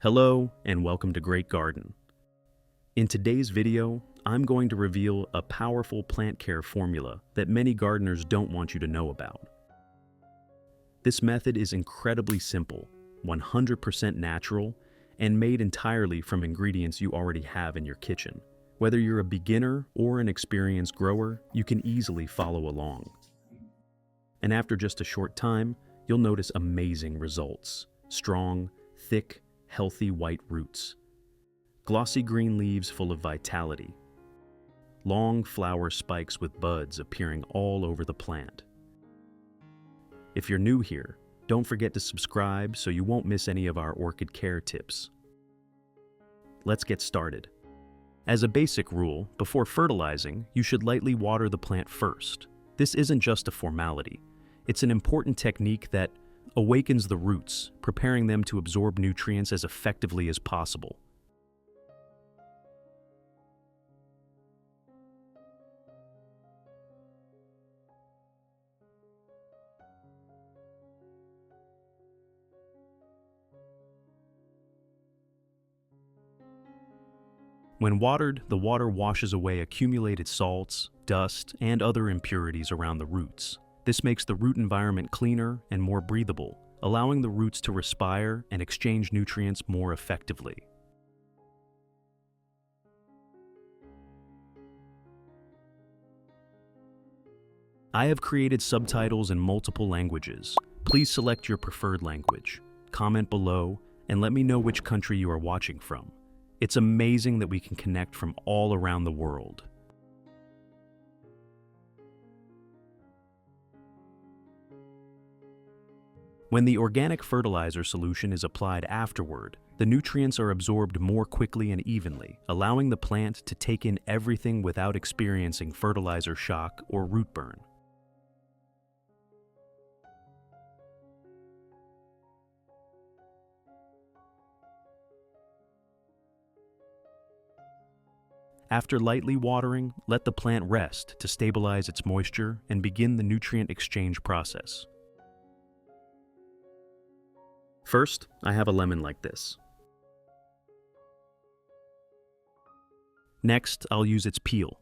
Hello and welcome to Great Garden. In today's video, I'm going to reveal a powerful plant care formula that many gardeners don't want you to know about. This method is incredibly simple, 100% natural, and made entirely from ingredients you already have in your kitchen. Whether you're a beginner or an experienced grower, you can easily follow along. And after just a short time, you'll notice amazing results. Strong, thick, healthy white roots. Glossy green leaves full of vitality. Long flower spikes with buds appearing all over the plant. If you're new here, don't forget to subscribe so you won't miss any of our orchid care tips. Let's get started. As a basic rule, before fertilizing, you should lightly water the plant first. This isn't just a formality. It's an important technique that awakens the roots, preparing them to absorb nutrients as effectively as possible. When watered, the water washes away accumulated salts, dust, and other impurities around the roots. This makes the root environment cleaner and more breathable, allowing the roots to respire and exchange nutrients more effectively. I have created subtitles in multiple languages. Please select your preferred language. Comment below and let me know which country you are watching from. It's amazing that we can connect from all around the world. When the organic fertilizer solution is applied afterward, the nutrients are absorbed more quickly and evenly, allowing the plant to take in everything without experiencing fertilizer shock or root burn. After lightly watering, let the plant rest to stabilize its moisture and begin the nutrient exchange process. First, I have a lemon like this. Next, I'll use its peel.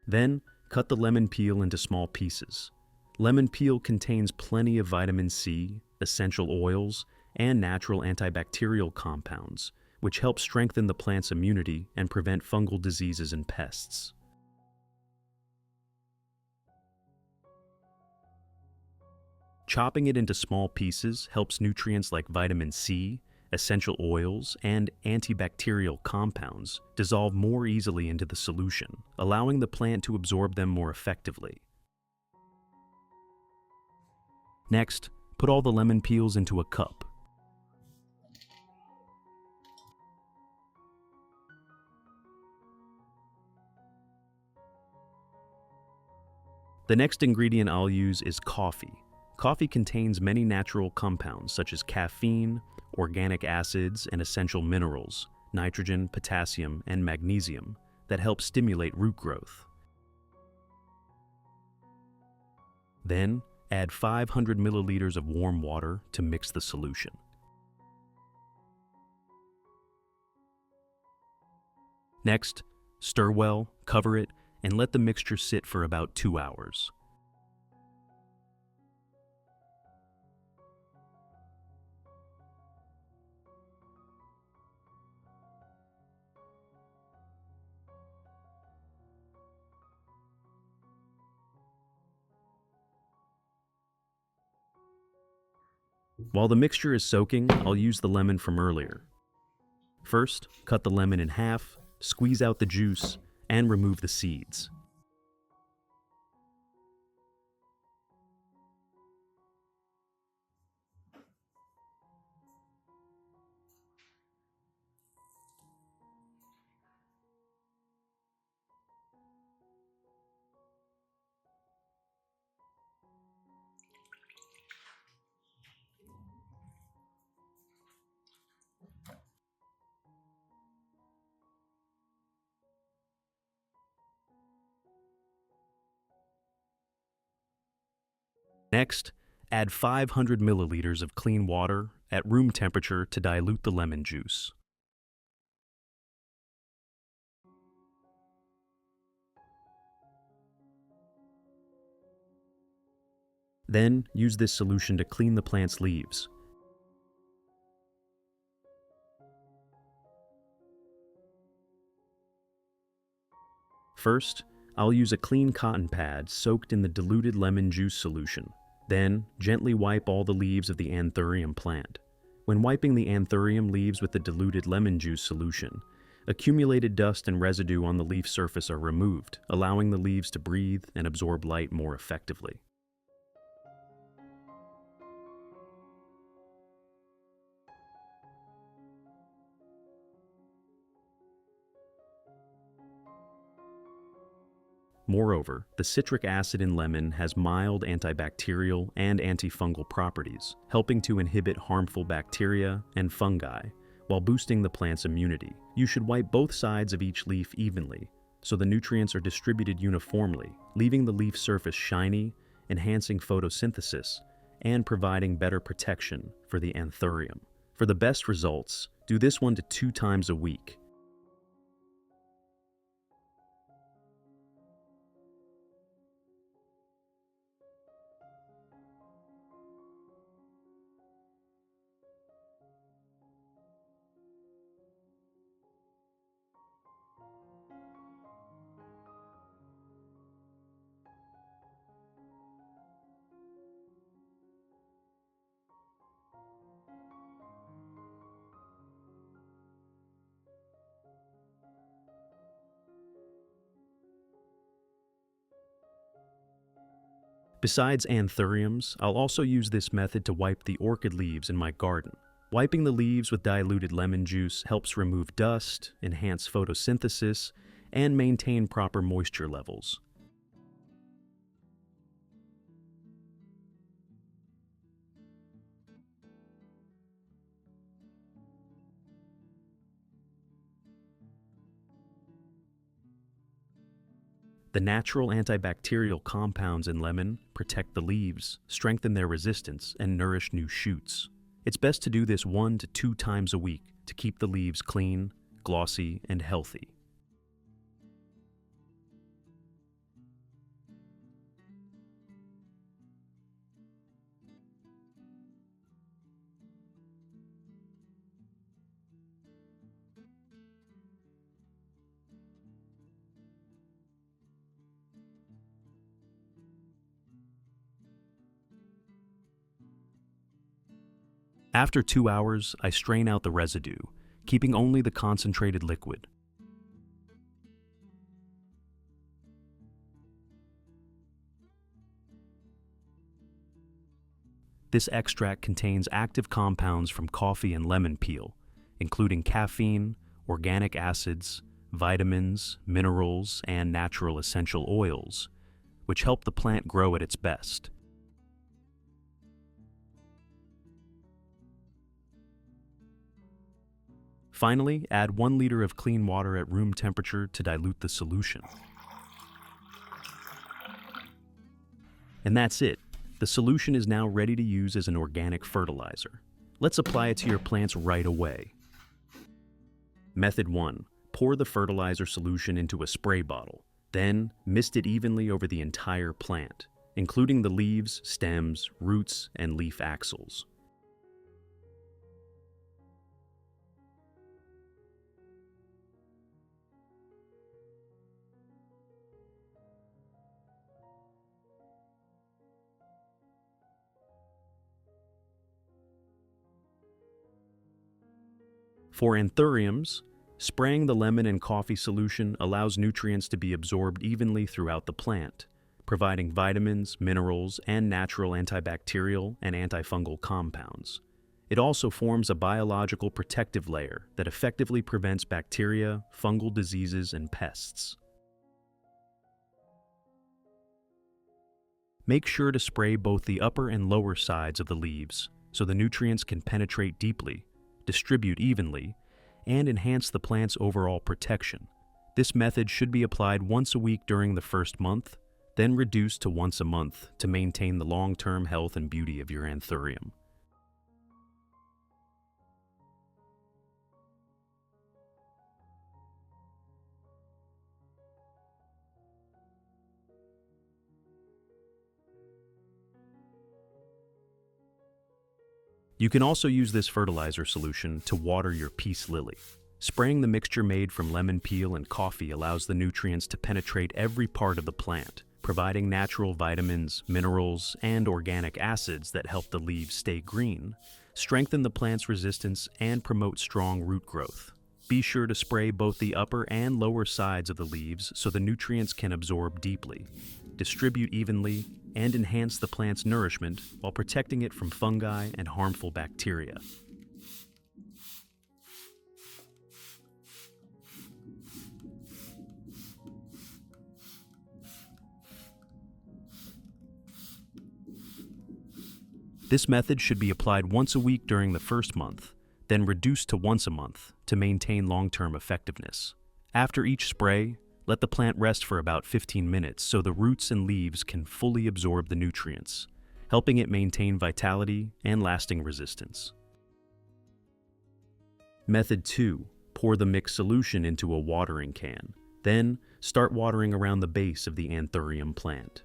Then, cut the lemon peel into small pieces. Lemon peel contains plenty of vitamin C, essential oils, and natural antibacterial compounds, which help strengthen the plant's immunity and prevent fungal diseases and pests. Chopping it into small pieces helps nutrients like vitamin C, essential oils, and antibacterial compounds dissolve more easily into the solution, allowing the plant to absorb them more effectively. Next, put all the lemon peels into a cup. The next ingredient I'll use is coffee. Coffee contains many natural compounds such as caffeine, organic acids, and essential minerals, nitrogen, potassium, and magnesium, that help stimulate root growth. Then, add 500 milliliters of warm water to mix the solution. Next, stir well, cover it, and let the mixture sit for about 2 hours. While the mixture is soaking, I'll use the lemon from earlier. First, cut the lemon in half, squeeze out the juice, and remove the seeds. Next, add 500 milliliters of clean water at room temperature to dilute the lemon juice. Then, use this solution to clean the plant's leaves. First, I'll use a clean cotton pad soaked in the diluted lemon juice solution. Then, gently wipe all the leaves of the anthurium plant. When wiping the anthurium leaves with the diluted lemon juice solution, accumulated dust and residue on the leaf surface are removed, allowing the leaves to breathe and absorb light more effectively. Moreover, the citric acid in lemon has mild antibacterial and antifungal properties, helping to inhibit harmful bacteria and fungi, while boosting the plant's immunity. You should wipe both sides of each leaf evenly, so the nutrients are distributed uniformly, leaving the leaf surface shiny, enhancing photosynthesis, and providing better protection for the anthurium. For the best results, do this 1 to 2 times a week. Besides anthuriums, I'll also use this method to wipe the orchid leaves in my garden. Wiping the leaves with diluted lemon juice helps remove dust, enhance photosynthesis, and maintain proper moisture levels. The natural antibacterial compounds in lemon protect the leaves, strengthen their resistance, and nourish new shoots. It's best to do this 1 to 2 times a week to keep the leaves clean, glossy, and healthy. After 2 hours, I strain out the residue, keeping only the concentrated liquid. This extract contains active compounds from coffee and lemon peel, including caffeine, organic acids, vitamins, minerals, and natural essential oils, which help the plant grow at its best. Finally, add 1 liter of clean water at room temperature to dilute the solution. And that's it. The solution is now ready to use as an organic fertilizer. Let's apply it to your plants right away. Method 1. Pour the fertilizer solution into a spray bottle. Then, mist it evenly over the entire plant, including the leaves, stems, roots, and leaf axils. For anthuriums, spraying the lemon and coffee solution allows nutrients to be absorbed evenly throughout the plant, providing vitamins, minerals, and natural antibacterial and antifungal compounds. It also forms a biological protective layer that effectively prevents bacteria, fungal diseases, and pests. Make sure to spray both the upper and lower sides of the leaves so the nutrients can penetrate deeply, distribute evenly, and enhance the plant's overall protection. This method should be applied once a week during the first month, then reduce to once a month to maintain the long-term health and beauty of your anthurium. You can also use this fertilizer solution to water your peace lily. Spraying the mixture made from lemon peel and coffee allows the nutrients to penetrate every part of the plant, providing natural vitamins, minerals, and organic acids that help the leaves stay green, strengthen the plant's resistance, and promote strong root growth. Be sure to spray both the upper and lower sides of the leaves so the nutrients can absorb deeply, distribute evenly, and enhance the plant's nourishment while protecting it from fungi and harmful bacteria. This method should be applied once a week during the first month, then reduced to once a month to maintain long-term effectiveness. After each spray, let the plant rest for about 15 minutes so the roots and leaves can fully absorb the nutrients, helping it maintain vitality and lasting resistance. Method 2. Pour the mixed solution into a watering can. Then, start watering around the base of the anthurium plant.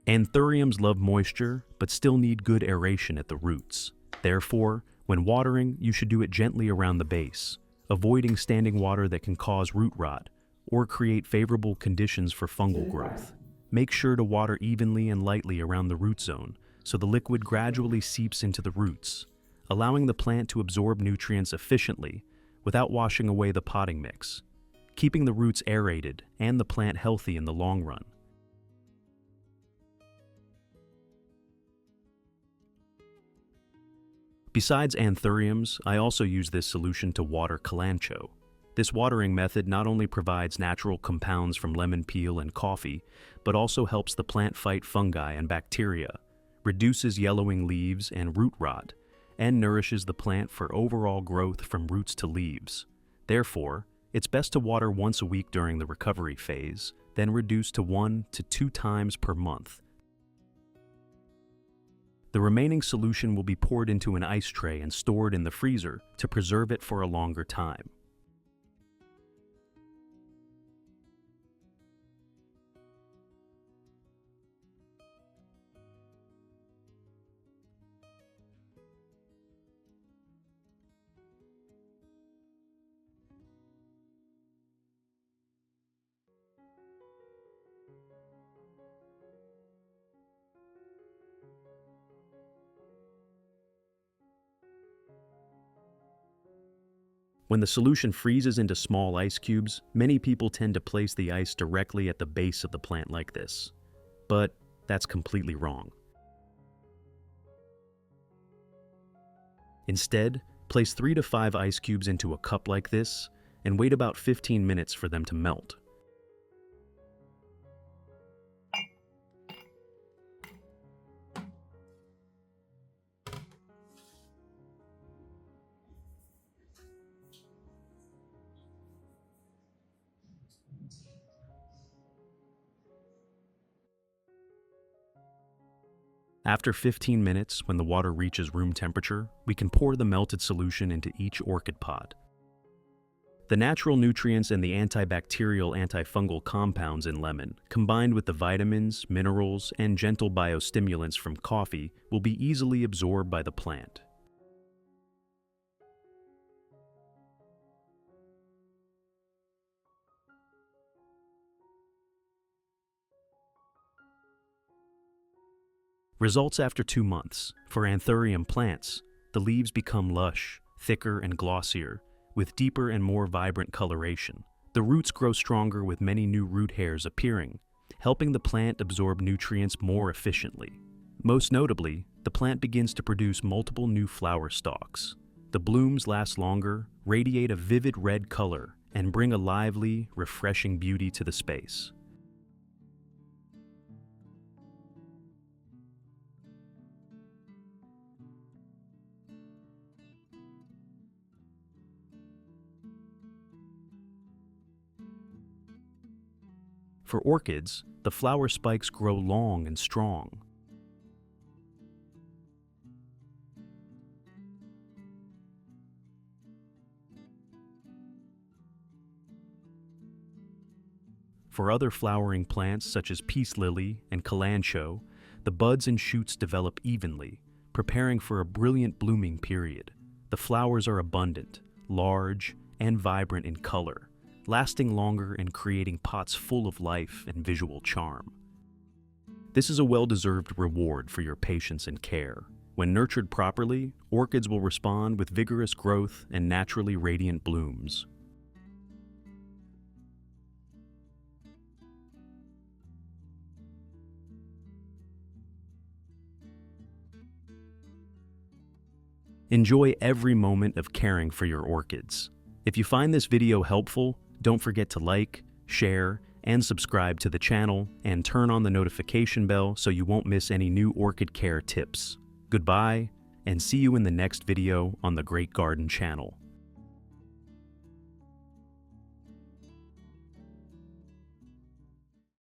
Anthuriums love moisture, but still need good aeration at the roots. Therefore, when watering, you should do it gently around the base, avoiding standing water that can cause root rot or create favorable conditions for fungal growth. Make sure to water evenly and lightly around the root zone so the liquid gradually seeps into the roots, allowing the plant to absorb nutrients efficiently without washing away the potting mix, keeping the roots aerated and the plant healthy in the long run. Besides anthuriums, I also use this solution to water kalanchoe. This watering method not only provides natural compounds from lemon peel and coffee, but also helps the plant fight fungi and bacteria, reduces yellowing leaves and root rot, and nourishes the plant for overall growth from roots to leaves. Therefore, it's best to water once a week during the recovery phase, then reduce to 1 to 2 times per month. The remaining solution will be poured into an ice tray and stored in the freezer to preserve it for a longer time. When the solution freezes into small ice cubes, many people tend to place the ice directly at the base of the plant like this. But that's completely wrong. Instead, place 3 to 5 ice cubes into a cup like this and wait about 15 minutes for them to melt. After 15 minutes, when the water reaches room temperature, we can pour the melted solution into each orchid pod. The natural nutrients and the antibacterial antifungal compounds in lemon, combined with the vitamins, minerals, and gentle biostimulants from coffee, will be easily absorbed by the plant. Results after 2 months. For anthurium plants, the leaves become lush, thicker and glossier, with deeper and more vibrant coloration. The roots grow stronger with many new root hairs appearing, helping the plant absorb nutrients more efficiently. Most notably, the plant begins to produce multiple new flower stalks. The blooms last longer, radiate a vivid red color, and bring a lively, refreshing beauty to the space. For orchids, the flower spikes grow long and strong. For other flowering plants such as peace lily and kalanchoe, the buds and shoots develop evenly, preparing for a brilliant blooming period. The flowers are abundant, large, and vibrant in color, lasting longer and creating pots full of life and visual charm. This is a well-deserved reward for your patience and care. When nurtured properly, orchids will respond with vigorous growth and naturally radiant blooms. Enjoy every moment of caring for your orchids. If you find this video helpful, don't forget to like, share, and subscribe to the channel, and turn on the notification bell so you won't miss any new orchid care tips. Goodbye, and see you in the next video on the Great Garden channel.